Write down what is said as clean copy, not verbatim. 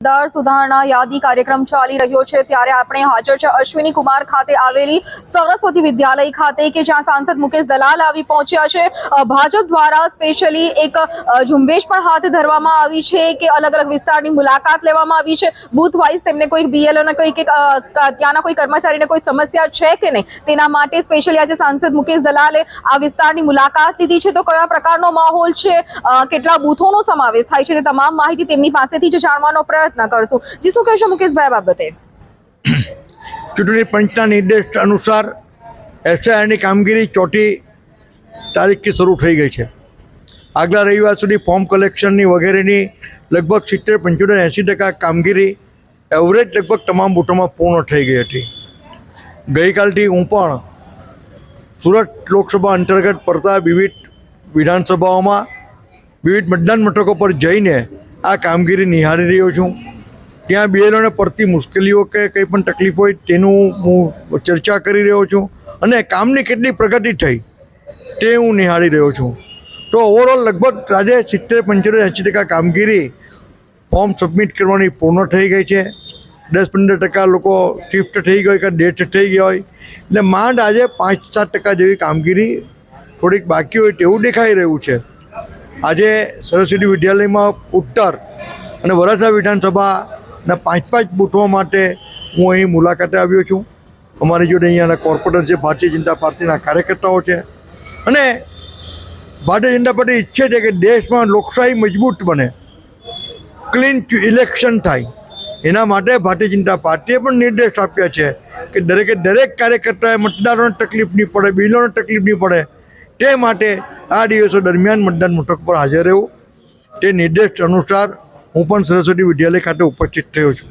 મતદાર સુધારણા યાદી કાર્યક્રમ ચાલી રહ્યો છે ત્યારે આપણે હાજર છે અશ્વિની કુમાર ખાતે આવેલી સરસ્વતી વિદ્યાલય ખાતે કે જ્યાં સાંસદ મુકેશ દલાલ આવી પહોંચ્યા છે। ભાજપ દ્વારા સ્પેશિયલી એક ઝુંબેશ પણ હાથ ધરવામાં આવી છે કે અલગ અલગ વિસ્તારની મુલાકાત લેવામાં આવી છે। બૂથ વાઇઝ તેમને કોઈ બીએલઓ ને કોઈ ત્યાંના કોઈ કર્મચારીને કોઈ સમસ્યા છે કે નહીં તેના માટે સ્પેશિયલી આજે સાંસદ મુકેશ દલાલે આ વિસ્તારની મુલાકાત લીધી છે। તો કયા પ્રકારનો માહોલ છે, કેટલા બૂથોનો સમાવેશ થાય છે તે તમામ માહિતી તેમની પાસેથી જ જાણવાનો પ્રયત્ન કરશું। જી શું કહેશો મુકેશભાઈ બાબતે? ચૂંટણી પંચના નિર્દેશ અનુસાર એસઆઈઆરની કામગીરી 4મી તારીખથી શરૂ થઈ ગઈ છે। આગલા રવિવાર સુધી ફોર્મ કલેક્શનની વગેરેની લગભગ 70-75-80% કામગીરી એવરેજ લગભગ તમામ બૂથોમાં પૂર્ણ થઈ ગઈ હતી। ગઈકાલથી હું પણ સુરત લોકસભા અંતર્ગત પડતા વિવિધ વિધાનસભાઓમાં વિવિધ મતદાન મથકો પર જઈને આ કામગીરી નિહાળી રહ્યો છું। ત્યાં બીએલઓને પડતી મુશ્કેલીઓ કે કંઈ પણ તકલીફ હોય તેનું હું ચર્ચા કરી રહ્યો છું અને કામની કેટલી પ્રગતિ થઈ તે હું નિહાળી રહ્યો છું। તો ઓવરઓલ લગભગ આજે 70-75-80% કામગીરી ફોર્મ સબમિટ કરવાની પૂર્ણ થઈ ગઈ છે। 10-15% લોકો શિફ્ટ થઈ ગઈ કે ડેથ થઈ ગઈ હોય એટલે માંડ આજે 5-7% જેવી કામગીરી થોડીક બાકી હોય તેવું દેખાઈ રહ્યું છે। આજે સરસ્વતી વિદ્યાલયમાં ઉત્તર અને વરાછા વિધાનસભાના 5-5 બૂથો માટે હું અહીં મુલાકાતે આવ્યો છું। અમારી જોડે અહીંયાના કોર્પોરેટર છે, ભારતીય જનતા પાર્ટીના કાર્યકર્તાઓ છે અને ભારતીય જનતા પાર્ટી ઈચ્છે છે કે દેશમાં લોકશાહી મજબૂત બને, ક્લીન ઇલેક્શન થાય। એના માટે ભારતીય જનતા પાર્ટીએ પણ નિર્દેશ આપ્યા છે કે દરેક કાર્યકર્તાએ મતદારોને તકલીફ નહીં પડે, બિલોને તકલીફ નહીં પડે તે માટે આ દિવસો દરમિયાન મતદાન મથક પર હાજર રહેવું તે નિર્દેશ અનુસાર હું પણ સરસ્વતી વિદ્યાલય ખાતે ઉપસ્થિત થયો છું।